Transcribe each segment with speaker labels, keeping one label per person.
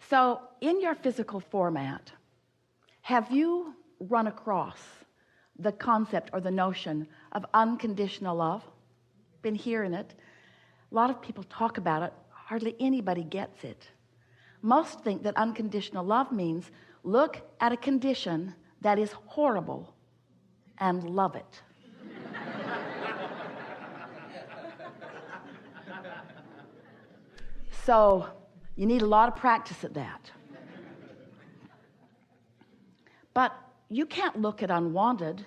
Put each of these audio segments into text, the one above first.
Speaker 1: So in your physical format, have you run across the concept or the notion of unconditional love? Been hearing it. A lot of people talk about it. Hardly anybody gets it. Most think that unconditional love means look at a condition that is horrible and love it. So you need a lot of practice at that. But you can't look at unwanted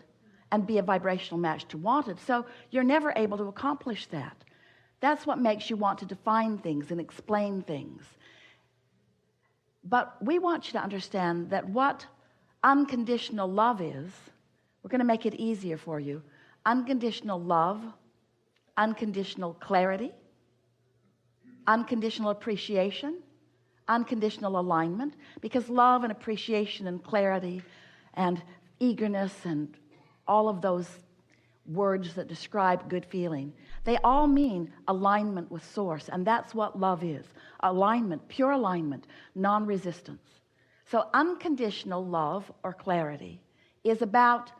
Speaker 1: and be a vibrational match to wanted, so you're never able to accomplish that. That's what makes you want to define things and explain things. But we want you to understand that what unconditional love is, we're going to make it easier for you. Unconditional love, unconditional clarity, unconditional appreciation, unconditional alignment, because love and appreciation and clarity and eagerness and all of those words that describe good feeling, they all mean alignment with source, and that's what love is. Alignment, pure alignment, non-resistance. So unconditional love or clarity is about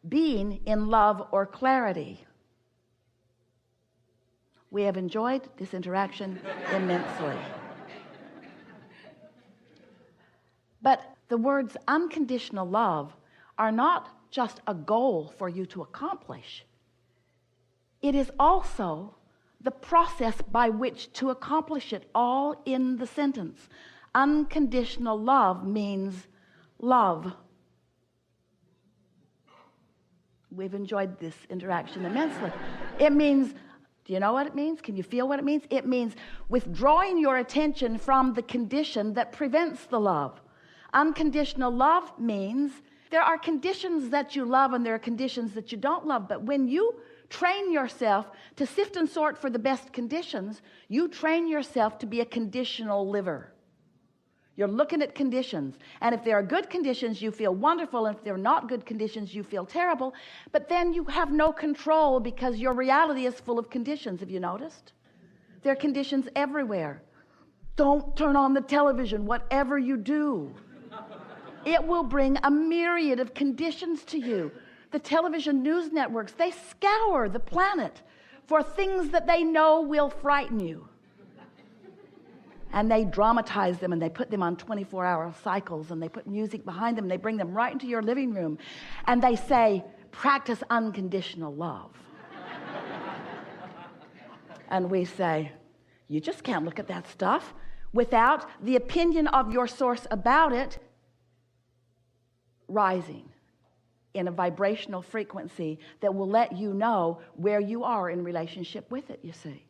Speaker 1: being in love or clarity. We have enjoyed this interaction immensely. But the words unconditional love are not just a goal for you to accomplish. It is also the process by which to accomplish it, all in the sentence. Unconditional love means love. We've enjoyed this interaction immensely. It means, do you know what it means? Can you feel what it means? It means withdrawing your attention from the condition that prevents the love. Unconditional love means there are conditions that you love and there are conditions that you don't love, but when you train yourself to sift and sort for the best conditions, you train yourself to be a conditional liver. You're looking at conditions, and if there are good conditions, you feel wonderful, and if there are not good conditions, you feel terrible, but then you have no control because your reality is full of conditions. Have you noticed? There are conditions everywhere. Don't turn on the television, whatever you do. It will bring a myriad of conditions to you. The television news networks, they scour the planet for things that they know will frighten you. And they dramatize them, and they put them on 24-hour cycles, and they put music behind them, and they bring them right into your living room, and they say, practice unconditional love. And we say, you just can't look at that stuff without the opinion of your source about it rising in a vibrational frequency that will let you know where you are in relationship with it, you see.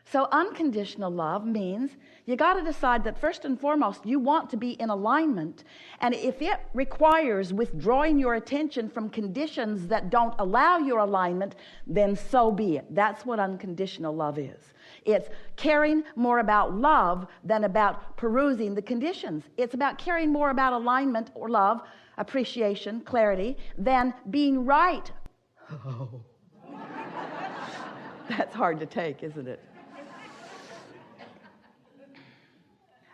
Speaker 1: So unconditional love means you got to decide that first and foremost you want to be in alignment, and if it requires withdrawing your attention from conditions that don't allow your alignment, then so be it. That's what unconditional love is. It's caring more about love than about perusing the conditions. It's about caring more about alignment or love, appreciation, clarity, than being right. Oh. That's hard to take, isn't it?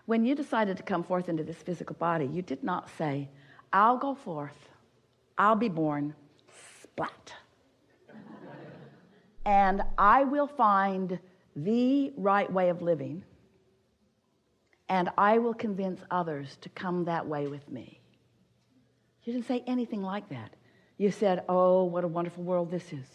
Speaker 1: When you decided to come forth into this physical body, you did not say, I'll go forth, I'll be born, splat. And I will find the right way of living, and I will convince others to come that way with me. You didn't say anything like that. You said, oh, what a wonderful world this is.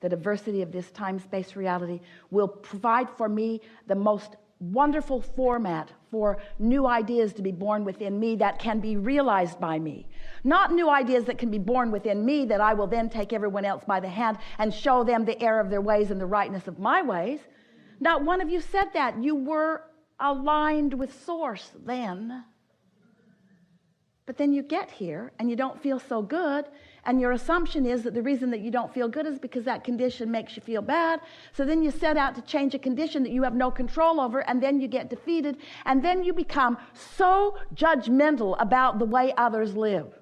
Speaker 1: The diversity of this time-space reality will provide for me the most wonderful format for new ideas to be born within me that can be realized by me. Not new ideas that can be born within me that I will then take everyone else by the hand and show them the error of their ways and the rightness of my ways. Not one of you said that. You were aligned with source then. But then you get here and you don't feel so good, and your assumption is that the reason that you don't feel good is because that condition makes you feel bad. So then you set out to change a condition that you have no control over, and then you get defeated, and then you become so judgmental about the way others live.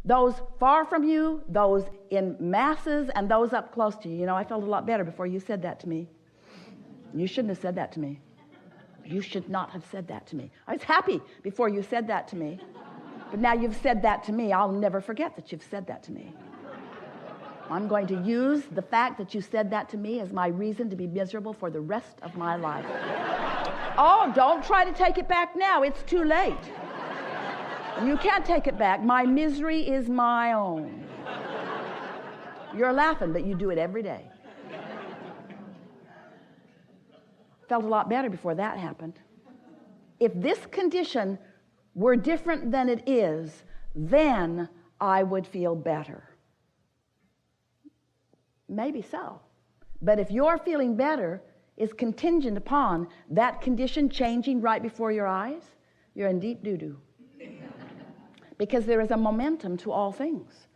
Speaker 1: Those far from you, those in masses, and those up close to you. You know, I felt a lot better before you said that to me. You shouldn't have said that to me. You should not have said that to me. I was happy before you said that to me. But now you've said that to me. I'll never forget that you've said that to me. I'm going to use the fact that you said that to me as my reason to be miserable for the rest of my life. Oh, don't try to take it back now. It's too late. You can't take it back. My misery is my own. You're laughing, but you do it every day. Felt a lot better before that happened. If this condition were different than it is, then I would feel better. Maybe so. But if your feeling better is contingent upon that condition changing right before your eyes, you're in deep doo-doo. Because there is a momentum to all things.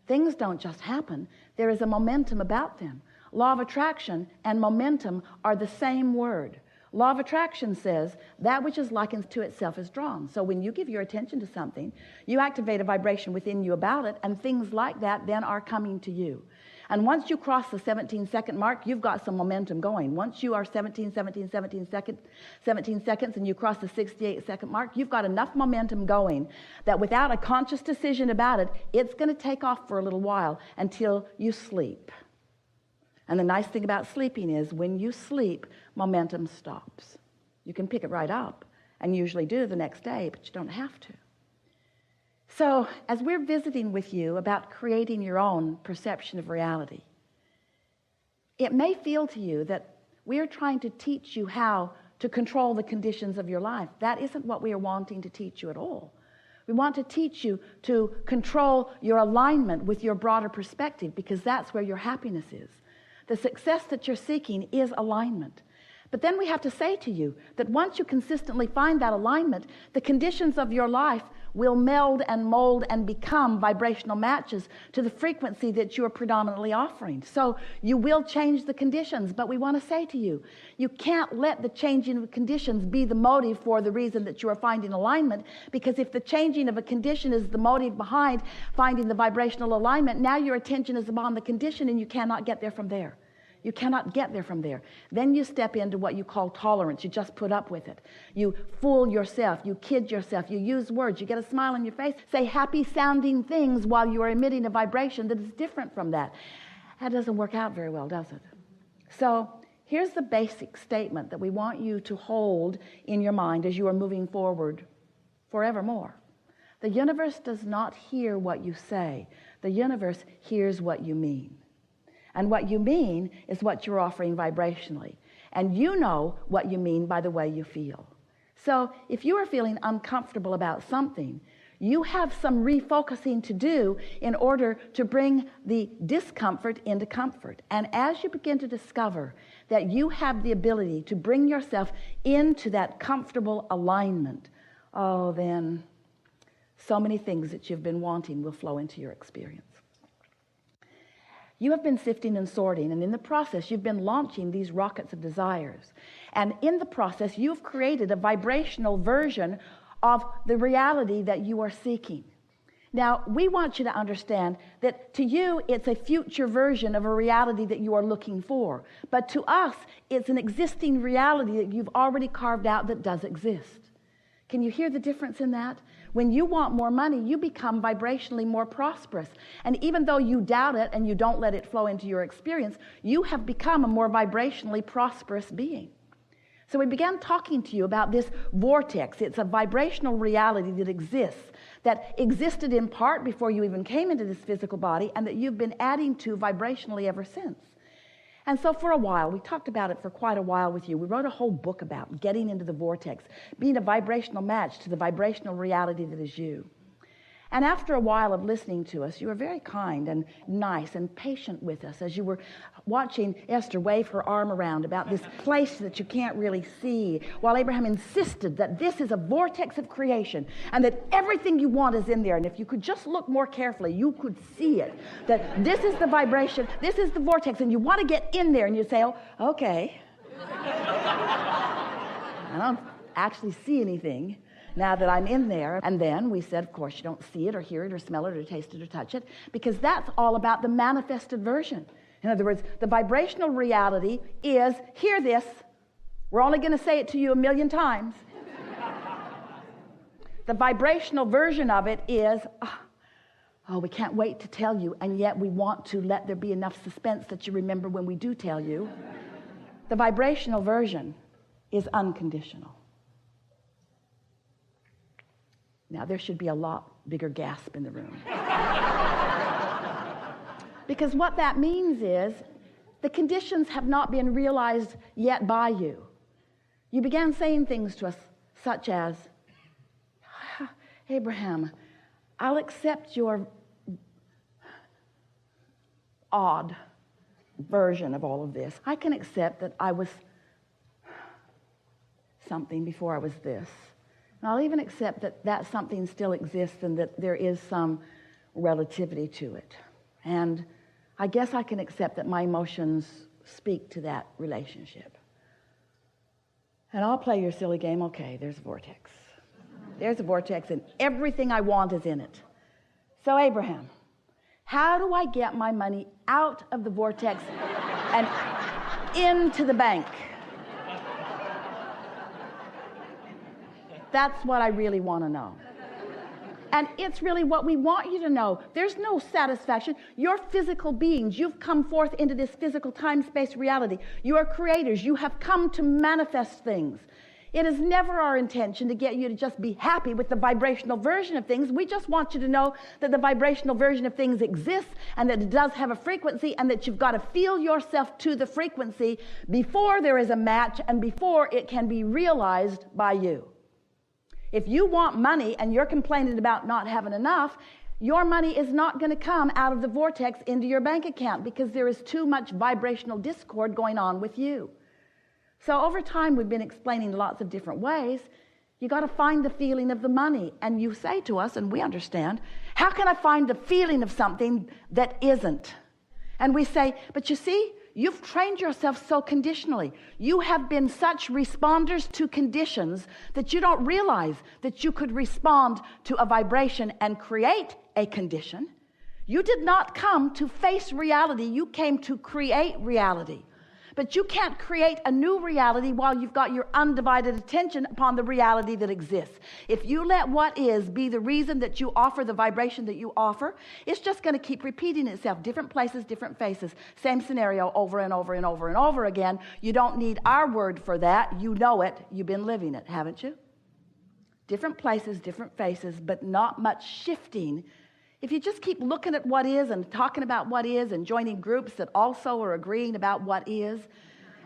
Speaker 1: Things don't just happen. There is a momentum about them. Law of attraction and momentum are the same word. Law of attraction says that which is likened to itself is drawn. So when you give your attention to something, you activate a vibration within you about it, and things like that then are coming to you. And once you cross the 17-second mark, you've got some momentum going. Once you are 17 seconds, and you cross the 68-second mark, you've got enough momentum going that without a conscious decision about it, it's going to take off for a little while until you sleep. And the nice thing about sleeping is when you sleep, momentum stops. You can pick it right up, and usually do the next day, but you don't have to. So, as we're visiting with you about creating your own perception of reality, it may feel to you that we're trying to teach you how to control the conditions of your life. That isn't what we are wanting to teach you at all. We want to teach you to control your alignment with your broader perspective, because that's where your happiness is. The success that you're seeking is alignment. But then we have to say to you that once you consistently find that alignment, the conditions of your life will meld and mold and become vibrational matches to the frequency that you are predominantly offering. So you will change the conditions, but we want to say to you, you can't let the changing of conditions be the motive for the reason that you are finding alignment, because if the changing of a condition is the motive behind finding the vibrational alignment, now your attention is upon the condition and you cannot get there from there. You cannot get there from there. Then you step into what you call tolerance. You just put up with it. You fool yourself. You kid yourself. You use words. You get a smile on your face. Say happy-sounding things while you are emitting a vibration that is different from that. That doesn't work out very well, does it? So here's the basic statement that we want you to hold in your mind as you are moving forward forevermore. The universe does not hear what you say. The universe hears what you mean. And what you mean is what you're offering vibrationally. And you know what you mean by the way you feel. So if you are feeling uncomfortable about something, you have some refocusing to do in order to bring the discomfort into comfort. And as you begin to discover that you have the ability to bring yourself into that comfortable alignment, oh, then so many things that you've been wanting will flow into your experience. You have been sifting and sorting, and in the process, you've been launching these rockets of desires. And in the process, you've created a vibrational version of the reality that you are seeking. Now, we want you to understand that to you, it's a future version of a reality that you are looking for. But to us, it's an existing reality that you've already carved out that does exist. Can you hear the difference in that? When you want more money, you become vibrationally more prosperous. And even though you doubt it and you don't let it flow into your experience, you have become a more vibrationally prosperous being. So we began talking to you about this vortex. It's a vibrational reality that existed in part before you even came into this physical body, and that you've been adding to vibrationally ever since. And so for a while, we talked about it for quite a while with you. We wrote a whole book about getting into the vortex, being a vibrational match to the vibrational reality that is you. And after a while of listening to us, you were very kind and nice and patient with us as you were watching Esther wave her arm around about this place that you can't really see, while Abraham insisted that this is a vortex of creation and that everything you want is in there. And if you could just look more carefully, you could see it, that this is the vibration, this is the vortex, and you want to get in there, and you say, oh, okay. I don't actually see anything now that I'm in there. And then we said, of course, you don't see it or hear it or smell it or taste it or touch it, because that's all about the manifested version. In other words, the vibrational reality is, hear this, We're only going to say it to you 1,000,000 times. The vibrational version of it is, oh, we can't wait to tell you, and yet we want to let there be enough suspense that you remember when we do tell you. The vibrational version is unconditional. Now, there should be a lot bigger gasp in the room. Because what that means is the conditions have not been realized yet by you. You began saying things to us such as, Abraham, I'll accept your odd version of all of this. I can accept that I was something before I was this. And I'll even accept that that something still exists and that there is some relativity to it. And I guess I can accept that my emotions speak to that relationship. And I'll play your silly game. Okay, there's a vortex. There's a vortex and everything I want is in it. So Abraham, how do I get my money out of the vortex and into the bank? That's what I really want to know. And it's really what we want you to know. There's no satisfaction. You're physical beings. You've come forth into this physical time-space reality. You are creators. You have come to manifest things. It is never our intention to get you to just be happy with the vibrational version of things. We just want you to know that the vibrational version of things exists and that it does have a frequency and that you've got to feel yourself to the frequency before there is a match and before it can be realized by you. If you want money and you're complaining about not having enough, your money is not going to come out of the vortex into your bank account because there is too much vibrational discord going on with you. So over time, we've been explaining lots of different ways. You got to find the feeling of the money. And you say to us, and we understand, how can I find the feeling of something that isn't? And we say, but you see, you've trained yourself so conditionally. You have been such responders to conditions that you don't realize that you could respond to a vibration and create a condition. You did not come to face reality. You came to create reality. But you can't create a new reality while you've got your undivided attention upon the reality that exists. If you let what is be the reason that you offer the vibration that you offer, it's just going to keep repeating itself. Different places, different faces. Same scenario over and over and over and over again. You don't need our word for that. You know it. You've been living it, haven't you? Different places, different faces, but not much shifting. If you just keep looking at what is and talking about what is and joining groups that also are agreeing about what is,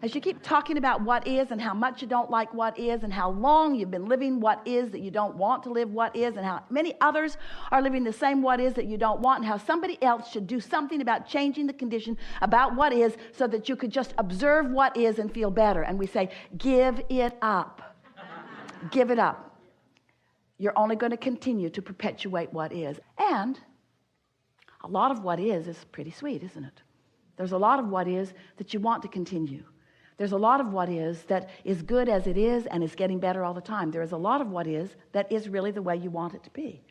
Speaker 1: as you keep talking about what is and how much you don't like what is and how long you've been living what is that you don't want to live what is and how many others are living the same what is that you don't want and how somebody else should do something about changing the condition about what is so that you could just observe what is and feel better. And we say, give it up. Give it up. You're only going to continue to perpetuate what is. And a lot of what is pretty sweet, isn't it? There's a lot of what is that you want to continue. There's a lot of what is that is good as it is and is getting better all the time. There is a lot of what is that is really the way you want it to be.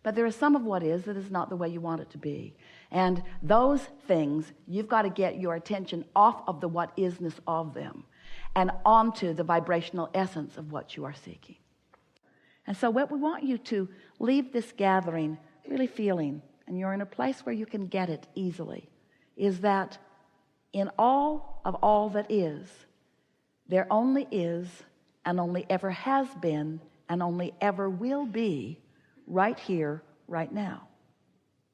Speaker 1: But there is some of what is that is not the way you want it to be. And those things, you've got to get your attention off of the what isness of them and onto the vibrational essence of what you are seeking. And so what we want you to leave this gathering really feeling, and you're in a place where you can get it easily, is that in all of all that is, there only is and only ever has been and only ever will be right here, right now.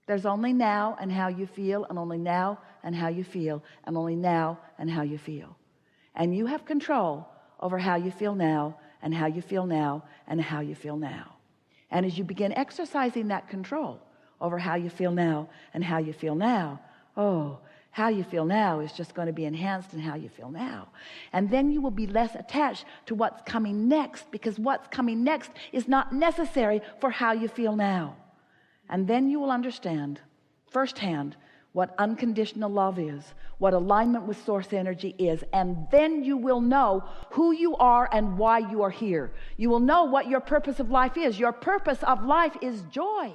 Speaker 1: There's only now and how you feel, and only now and how you feel, and only now and how you feel. And you have control over how you feel now and how you feel now and how you feel now. And as you begin exercising that control over how you feel now and how you feel now, how you feel now is just going to be enhanced in how you feel now. And then you will be less attached to what's coming next, because what's coming next is not necessary for how you feel now. And then you will understand firsthand what unconditional love is, what alignment with source energy is, and then you will know who you are and why you are here. You will know what your purpose of life is. Your purpose of life is joy.